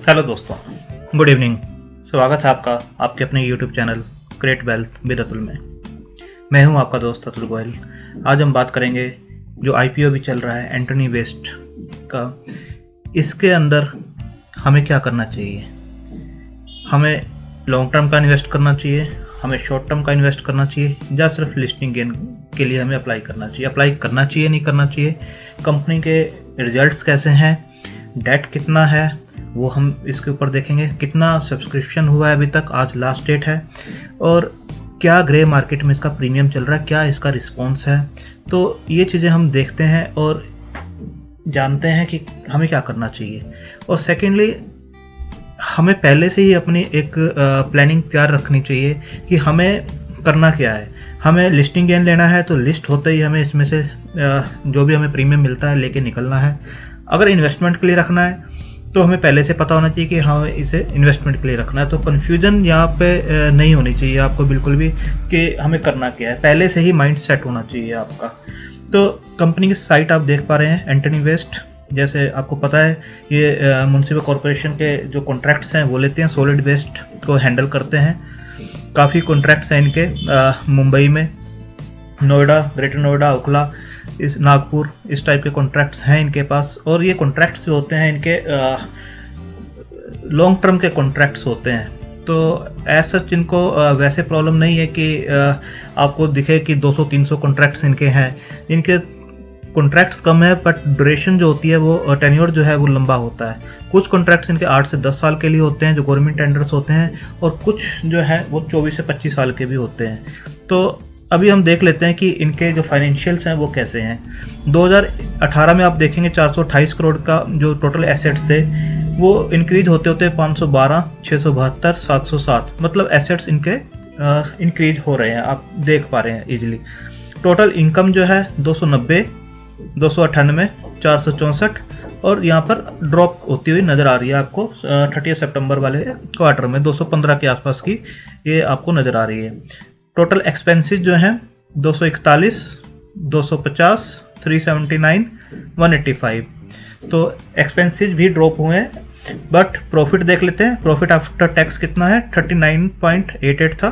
Hello दोस्तों, good evening. स्वागत है आपका आपके अपने YouTube channel create wealth with Atul में। मैं हूं आपका दोस्त अतुल गोयल। आज हम बात करेंगे जो आईपीओ भी चल रहा है एंटनी वेस्ट का, इसके अंदर हमें क्या करना चाहिए। हमें लॉन्ग टर्म का इन्वेस्ट करना चाहिए, हमें शॉर्ट टर्म का इन्वेस्ट करना चाहिए, या सिर्फ लिस्टिंग गेन के लिए हमें अप्लाई करना चाहिए नहीं करना चाहिए। कंपनी के रिजल्ट्स कैसे हैं, डेट कितना है वो हम इसके ऊपर देखेंगे, कितना सब्सक्रिप्शन हुआ है अभी तक, आज लास्ट डेट है, और क्या ग्रे मार्केट में इसका प्रीमियम चल रहा है, क्या इसका रिस्पॉन्स है। तो ये चीज़ें हम देखते हैं और जानते हैं कि हमें क्या करना चाहिए। और सेकेंडली हमें पहले से ही अपनी एक प्लानिंग तैयार रखनी चाहिए कि हमें करना क्या है। हमें लिस्टिंग गेन लेना है तो लिस्ट होते ही हमें इसमें से जो भी हमें प्रीमियम मिलता है लेके निकलना है। अगर इन्वेस्टमेंट के लिए रखना है तो हमें पहले से पता होना चाहिए कि हाँ इसे इन्वेस्टमेंट के लिए रखना है। तो कन्फ्यूजन यहाँ पे नहीं होनी चाहिए आपको बिल्कुल भी कि हमें करना क्या है। पहले से ही माइंड सेट होना चाहिए आपका। तो कंपनी की साइट आप देख पा रहे हैं एंटनी वेस्ट। जैसे आपको पता है ये म्युनिसिपल कॉरपोरेशन के जो कॉन्ट्रैक्ट्स हैं वो लेते हैं, सॉलिड वेस्ट को हैंडल करते हैं। काफ़ी कॉन्ट्रैक्ट्स हैं इनके मुंबई में, नोएडा, ग्रेटर नोएडा, ओखला, इस नागपुर, इस टाइप के कॉन्ट्रैक्ट्स हैं इनके पास। और ये कॉन्ट्रैक्ट्स जो होते हैं इनके लॉन्ग टर्म के कॉन्ट्रैक्ट्स होते हैं। तो ऐसा इनको वैसे प्रॉब्लम नहीं है कि आपको दिखे कि 200-300 कॉन्ट्रैक्ट्स इनके हैं। इनके कॉन्ट्रैक्ट्स कम है बट ड्यूरेशन जो होती है वो टेन्योर जो है वो लंबा होता है। कुछ कॉन्ट्रैक्ट्स इनके 8 से 10 साल के लिए होते हैं जो गवर्नमेंट टेंडर्स होते हैं, और कुछ जो है वो 24 से 25 साल के भी होते हैं। तो अभी हम देख लेते हैं कि इनके जो फाइनेंशियल्स हैं वो कैसे हैं। 2018 में आप देखेंगे 428 करोड़ का जो टोटल एसेट्स थे वो इंक्रीज होते होते 512, 672, 707, मतलब एसेट्स इनके इंक्रीज हो रहे हैं, आप देख पा रहे हैं इजीली। टोटल इनकम जो है 290, 298, 464, और यहाँ पर ड्रॉप होती हुई नज़र आ रही है आपको 30 सितंबर वाले क्वार्टर में 215 के आसपास की ये आपको नज़र आ रही है। टोटल एक्सपेंसेस जो हैं 241, 250, 379, 185, तो एक्सपेंसेस भी ड्रॉप हुए हैं। बट प्रॉफिट देख लेते हैं। प्रॉफिट आफ्टर टैक्स कितना है, 39.88 था,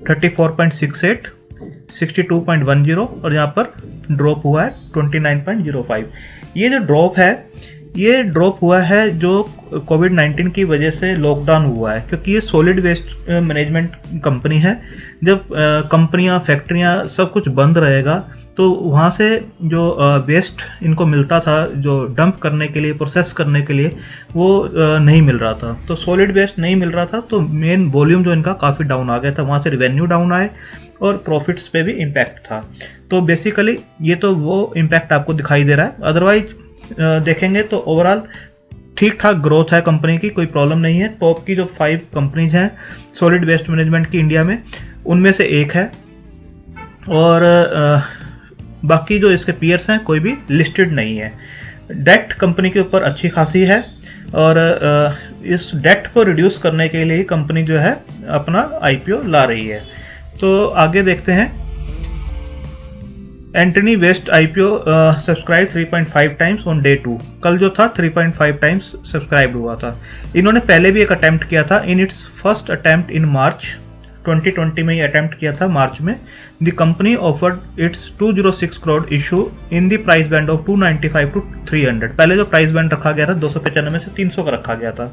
34.68, 62.10, और यहाँ पर ड्रॉप हुआ है 29.05। ये जो ड्रॉप है ये ड्रॉप हुआ है जो कोविड-19 की वजह से लॉकडाउन हुआ है, क्योंकि ये सॉलिड वेस्ट मैनेजमेंट कंपनी है। जब कंपनियां, फैक्ट्रियां सब कुछ बंद रहेगा तो वहाँ से जो वेस्ट इनको मिलता था जो डंप करने के लिए, प्रोसेस करने के लिए, वो नहीं मिल रहा था। तो सॉलिड वेस्ट नहीं मिल रहा था तो मेन वॉल्यूम जो इनका काफ़ी डाउन आ गया था, वहाँ से रिवेन्यू डाउन आए और प्रॉफिट्स पे भी इम्पैक्ट था। तो बेसिकली ये तो वो इम्पैक्ट आपको दिखाई दे रहा है। अदरवाइज देखेंगे तो ओवरऑल ठीक ठाक ग्रोथ है कंपनी की, कोई प्रॉब्लम नहीं है। टॉप की जो 5 कंपनीज हैं सॉलिड वेस्ट मैनेजमेंट की इंडिया में, उनमें से एक है, और बाकी जो इसके पीयर्स हैं कोई भी लिस्टेड नहीं है। डेट कंपनी के ऊपर अच्छी खासी है, और इस डेट को रिड्यूस करने के लिए कंपनी जो है अपना आईपीओ ला रही है। तो आगे देखते हैं। Antony Waste IPO subscribe 3.5 times on day 2। कल जो था 3.5 टाइम्स सब्सक्राइब हुआ था। इन्होंने पहले भी एक अटेम्प्ट किया था in its first attempt in March 2020 में, ये अटेम्प्ट किया था मार्च में। The company offered its 206 crore issue in the price band of 295 to 300। पहले जो प्राइस बैंड रखा गया था 295 से 300 का रखा गया था,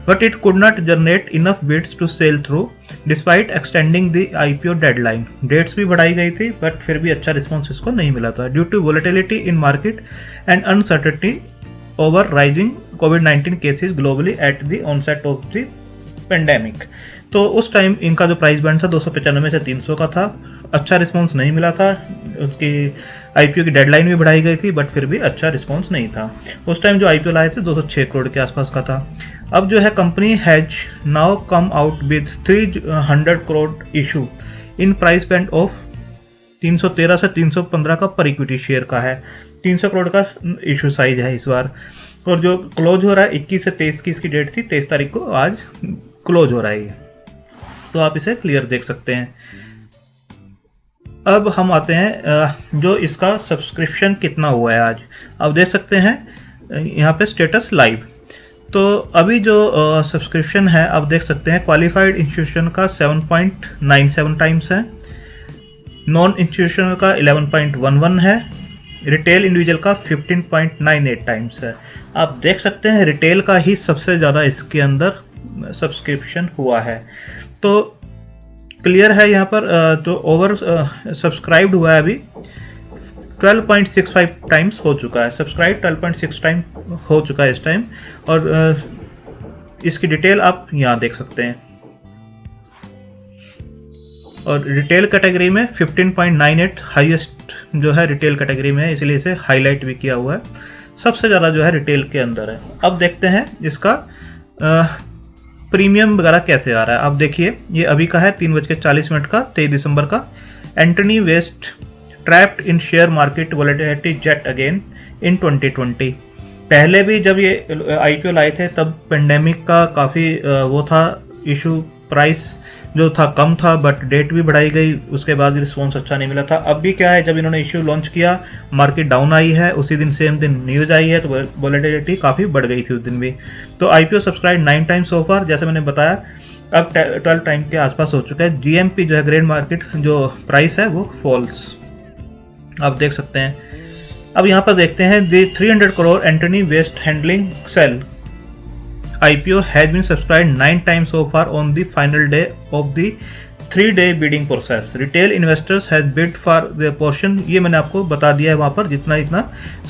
but it could not generate enough bids to sell through despite extending the IPO deadline. Dates भी बढ़ाई गई थी बट फिर भी अच्छा रिस्पॉन्स इसको नहीं मिला था due to volatility in market and uncertainty over rising कोविड-19 cases globally at the onset of the pandemic. तो उस टाइम इनका जो प्राइस बैंड था 295 से 300 का था। अच्छा रिस्पॉन्स नहीं मिला था, उसकी आईपीओ की डेडलाइन भी बढ़ाई गई थी बट फिर भी अच्छा रिस्पॉन्स नहीं था। उस टाइम जो आईपीओ लाए थे 206 करोड़ के आसपास का था। अब जो है company has now come out with 300 crore issue in price band of 313 से 315 का पर इक्विटी शेयर का है। 300 करोड़ का इशू साइज है इस बार, और जो क्लोज हो रहा है 21 से 23 की इसकी डेट थी, 23 तारीख को आज क्लोज हो रहा है। तो आप इसे क्लियर देख सकते हैं। अब हम आते हैं जो इसका सब्सक्रिप्शन कितना हुआ है आज। आप देख सकते हैं यहाँ पे स्टेटस लाइव। तो अभी जो सब्सक्रिप्शन है आप देख सकते हैं, क्वालिफाइड इंस्टीट्यूशन का 7.97 टाइम्स है, नॉन इंस्टीट्यूशनल का 11.11 है, रिटेल इंडिविजुअल का 15.98 टाइम्स है। आप देख सकते हैं रिटेल का ही सबसे ज़्यादा इसके अंदर सब्सक्रिप्शन हुआ है। तो क्लियर है यहाँ पर जो ओवर सब्सक्राइब्ड हुआ है अभी 12.65 टाइम्स हो चुका है, सब्सक्राइब 12.6 टाइम हो चुका है इस टाइम। और इसकी डिटेल आप यहाँ देख सकते हैं। और रिटेल कैटेगरी में 15.98 हाईएस्ट जो है रिटेल कैटेगरी में है, इसलिए इसे हाईलाइट भी किया हुआ है, सबसे ज़्यादा जो है रिटेल के अंदर है। अब देखते हैं इसका प्रीमियम वगैरह कैसे आ रहा है। आप देखिए ये अभी का है 3:40 का 23 दिसंबर का। Antony Waste trapped in share market volatility yet again in 2020। पहले भी जब ये IPO लाए थे तब पेंडेमिक का काफ़ी वो था इशू, प्राइस जो था कम था, बट डेट भी बढ़ाई गई, उसके बाद रिस्पॉन्स अच्छा नहीं मिला था। अब भी क्या है, जब इन्होंने इशू लॉन्च किया मार्केट डाउन आई है, उसी दिन सेम दिन न्यूज़ आई है, तो वोलेटिलिटी काफ़ी बढ़ गई थी उस दिन भी। तो IPO सब्सक्राइब 9 टाइम्स सो फार, जैसे मैंने बताया, अब 12 टाइम के आसपास हो चुका है। GMP जो है ग्रेड मार्केट जो प्राइस है वो फॉल्स, आप देख सकते हैं। अब यहाँ पर देखते हैं the 300 crore Antony Waste handling cell IPO has been subscribed 9 times so far on the final day of the 3-day bidding process. Retail investors has bid for their portion। ये मैंने आपको बता दिया है वहाँ पर जितना इतना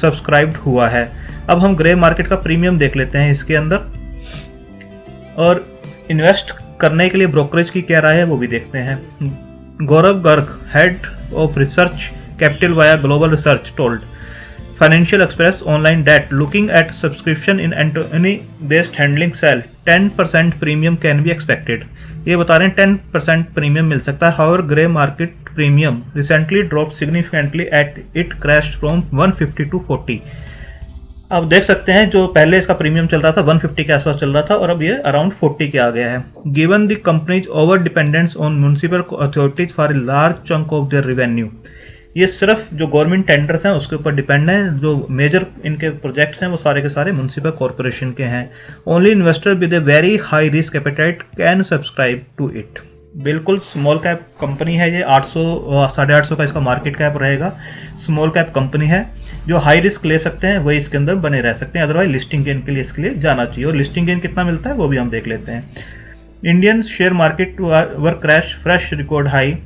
सब्सक्राइब्ड हुआ है। अब हम ग्रे मार्केट का प्रीमियम देख लेते हैं इसके अंदर, और इन्वेस्ट करने के लिए ब्रोकरेज की क्या राय है वो भी देखते हैं। Gaurav Garg, head of research Capital Via Global Research, told Financial Express online that looking at subscription in Antony based handling cell 10% premium can be expected। ये बता रहे हैं 10% प्रीमियम मिल सकता है। However, grey market premium recently dropped significantly at it crashed from 150 to 40। अब देख सकते हैं जो पहले इसका प्रीमियम चल रहा था 150 के आसपास चल रहा था, और अब ये अराउंड 40 के आ गया है। Given the companies over dependence on municipal authorities for a large chunk of their revenue. ये सिर्फ जो गवर्नमेंट टेंडर्स हैं उसके ऊपर डिपेंड है, जो मेजर इनके प्रोजेक्ट्स हैं वो सारे के सारे म्यूनिसिपल कॉरपोरेशन के हैं। Only investor with a very high risk appetite can subscribe to it. बिल्कुल स्मॉल कैप कंपनी है ये, 800 850 का इसका मार्केट कैप रहेगा। स्मॉल कैप कंपनी है, जो हाई रिस्क ले सकते हैं वही इसके अंदर बने रह सकते हैं, अदरवाइज लिस्टिंग गेन के लिए इसके लिए जाना चाहिए। और लिस्टिंग गेन कितना मिलता है वो भी हम देख लेते हैं। Indian share market were crash fresh record high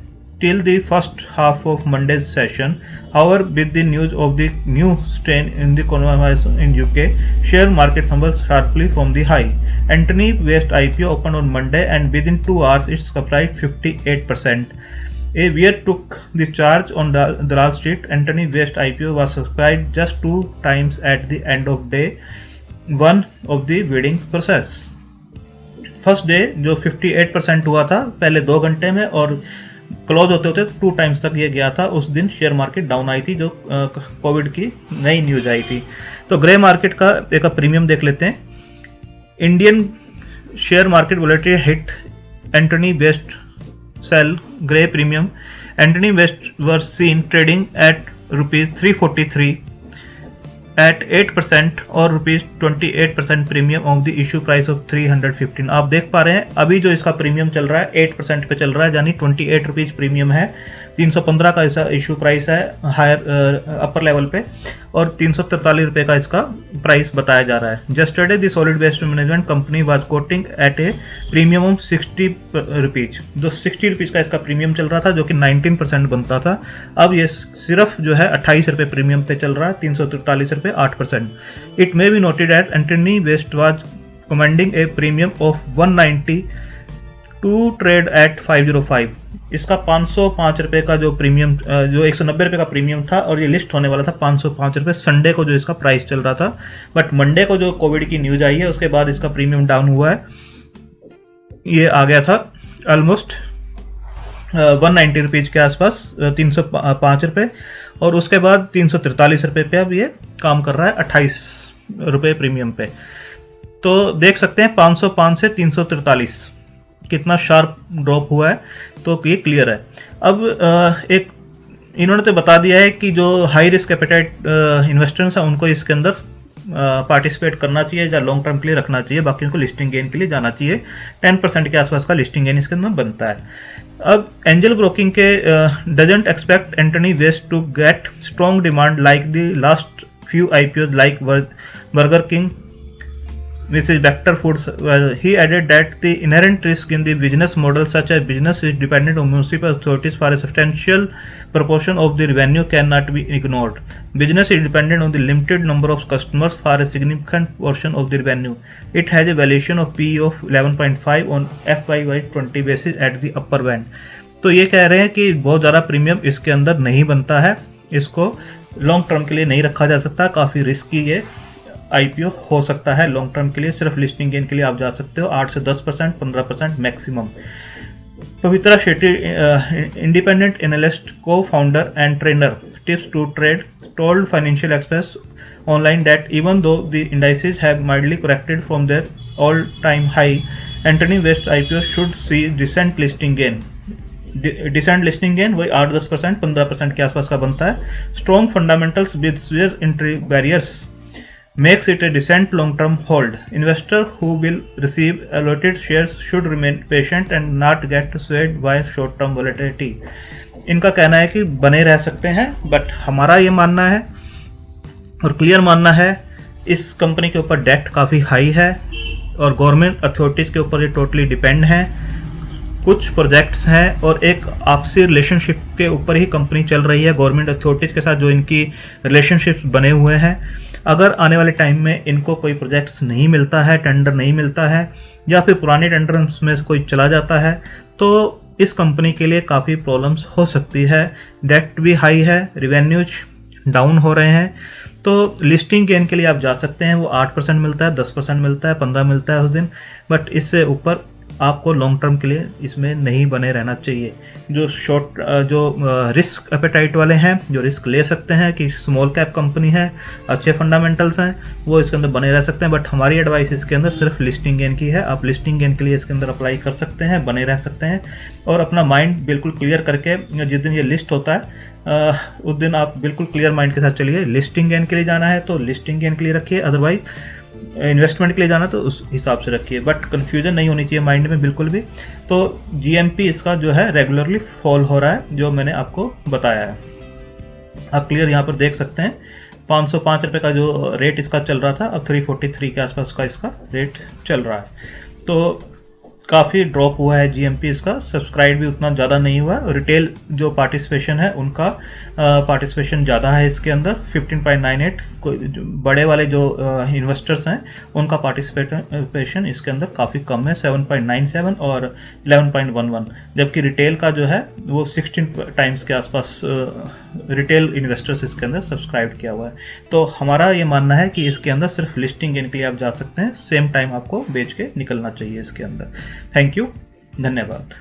till the first half of Monday's session. However, with the news of the new strain in the coronavirus in UK, share market tumbled sharply from the high. Antony Waste IPO opened on Monday and within 2 hours it subscribed 58%. A weir took the charge on Dalal Street. Antony Waste IPO was subscribed just 2 times at the end of day 1 of the bidding process. First day जो 58% हुआ था पहले 2 घंटे में, और close होते होते 2 times तक ये गया था। उस दिन शेयर मार्केट डाउन आई थी, जो कोविड की नई न्यूज आई थी। तो ग्रे मार्केट का एक प्रीमियम देख लेते हैं। Indian share market volatility hit Antony Waste cell grey premium. Antony Waste were seen trading at ₹343 at 8% और ₹28% premium of the issue price of 315। आप देख पा रहे हैं अभी जो इसका प्रीमियम चल रहा है 8% पे चल रहा है, यानी ₹28 प्रीमियम है। 315 का इसका इशू प्राइस है हायर अपर लेवल पे, और ₹343 का इसका प्राइस बताया जा रहा है। Yesterday the solid waste management company was quoting at a premium of ₹60। जो ₹60 का इसका प्रीमियम चल रहा था, जो कि 19% बनता था, अब ये सिर्फ जो है ₹28 प्रीमियम पे चल रहा है, ₹343 8%। It may be noted at Antony Waste was commanding a premium of 190 to trade at 505। इसका ₹505 का जो प्रीमियम जो ₹190 का प्रीमियम था, और ये लिस्ट होने वाला था ₹505 संडे को जो इसका प्राइस चल रहा था। बट मंडे को जो कोविड की न्यूज आई है उसके बाद इसका प्रीमियम डाउन हुआ है, ये आ गया था ऑलमोस्ट ₹190 के आसपास, ₹305, और उसके बाद ₹343 पे अब ये काम कर रहा है ₹28 प्रीमियम पे। तो देख सकते हैं 505 से 343 कितना शार्प ड्रॉप हुआ है, तो ये क्लियर है। अब एक इन्होंने तो बता दिया है कि जो हाई रिस्क एपेटाइट इन्वेस्टर्स हैं उनको इसके अंदर पार्टिसिपेट करना चाहिए या लॉन्ग टर्म के लिए रखना चाहिए, बाकी उनको लिस्टिंग गेन के लिए जाना चाहिए। 10% के आसपास का लिस्टिंग गेन इसके अंदर बनता है। अब एंजल ब्रोकिंग के doesn't expect Antony Waste to get strong demand like the last few IPOs like Burger King, Mrs. Bector Foods. He added that the inherent risk in the business model, such as business is dependent on municipal authorities for a substantial proportion of the revenue, cannot be ignored. Business is dependent on the limited number of customers for a significant portion of the revenue. It has a valuation of PE of 11.5 on FY20 basis at the upper band. तो ये कह रहे हैं कि बहुत ज़्यादा premium इसके अंदर नहीं बनता है, इसको लॉन्ग टर्म के लिए नहीं रखा जा सकता, काफ़ी रिस्की ये आईपीओ हो सकता है लॉन्ग टर्म के लिए। सिर्फ लिस्टिंग गेन के लिए आप जा सकते हो 8 से 10%, 15% maximum. Pavitra Shetty, independent analyst, co founder and trainer, tips to trade, told Financial Express online that even though the indices have mildly corrected from their all time high, Antony Waste IPO should see decent listing gain. Decent listing gain वही 8-10%, 15% के आसपास का बनता है। Strong fundamentals with severe entry barriers makes it a decent long-term hold. Investor who will receive allotted shares should remain patient and not get swayed by short-term volatility. इनका कहना है कि बने रह सकते हैं, बट हमारा ये मानना है और क्लियर मानना है, इस कंपनी के ऊपर डेट काफ़ी हाई है और गवर्नमेंट अथॉरिटीज़ के ऊपर ये टोटली डिपेंड है। कुछ प्रोजेक्ट्स हैं और एक आपसी रिलेशनशिप के ऊपर ही कंपनी चल रही है गवर्नमेंट अथॉरिटीज़ के साथ, जो इनकी रिलेशनशिप्स बने हुए हैं। अगर आने वाले टाइम में इनको कोई प्रोजेक्ट्स नहीं मिलता है, टेंडर नहीं मिलता है, या फिर पुराने टेंडर्स में से कोई चला जाता है, तो इस कंपनी के लिए काफ़ी प्रॉब्लम्स हो सकती है। डेट भी हाई है, रिवेन्यूज डाउन हो रहे हैं, तो लिस्टिंग गेन के लिए आप जा सकते हैं। वो 8% मिलता है, 10% मिलता है, 15 मिलता है उस दिन, बट इससे ऊपर आपको लॉन्ग टर्म के लिए इसमें नहीं बने रहना चाहिए। जो रिस्क एपेटाइट वाले हैं, जो रिस्क ले सकते हैं कि स्मॉल कैप कंपनी है, अच्छे फंडामेंटल्स हैं, वो इसके अंदर बने रह सकते हैं। बट हमारी एडवाइस इसके अंदर सिर्फ लिस्टिंग गेन की है। आप लिस्टिंग गेन के लिए इसके अंदर अप्लाई कर सकते हैं, बने रह सकते हैं, और अपना माइंड बिल्कुल क्लियर करके जिस दिन ये लिस्ट होता है उस दिन आप बिल्कुल क्लियर माइंड के साथ चलिए। लिस्टिंग गेन के लिए जाना है तो लिस्टिंग गेन के लिए रखिए, अदरवाइज इन्वेस्टमेंट के लिए जाना तो उस हिसाब से रखिए, बट कन्फ्यूजन नहीं होनी चाहिए माइंड में बिल्कुल भी। तो जीएमपी इसका जो है रेगुलरली फॉल हो रहा है, जो मैंने आपको बताया है। आप क्लियर यहाँ पर देख सकते हैं 505 रुपये का जो रेट इसका चल रहा था, अब 343 के आसपास का इसका रेट चल रहा है। तो काफ़ी ड्रॉप हुआ है जीएमपी इसका, सब्सक्राइब भी उतना ज़्यादा नहीं हुआ। रिटेल जो पार्टिसिपेशन है उनका पार्टिसिपेशन ज़्यादा है इसके अंदर 15.98। कोई बड़े वाले जो इन्वेस्टर्स हैं उनका पार्टिसिपेशन इसके अंदर काफ़ी कम है, 7.97 और 11.11, जबकि रिटेल का जो है वो 16 टाइम्स के आसपास रिटेल इन्वेस्टर्स इसके अंदर सब्सक्राइब किया हुआ है। तो हमारा ये मानना है कि इसके अंदर सिर्फ लिस्टिंग गेन के लिए आप जा सकते हैं, सेम टाइम आपको बेच के निकलना चाहिए इसके अंदर। थैंक यू, धन्यवाद।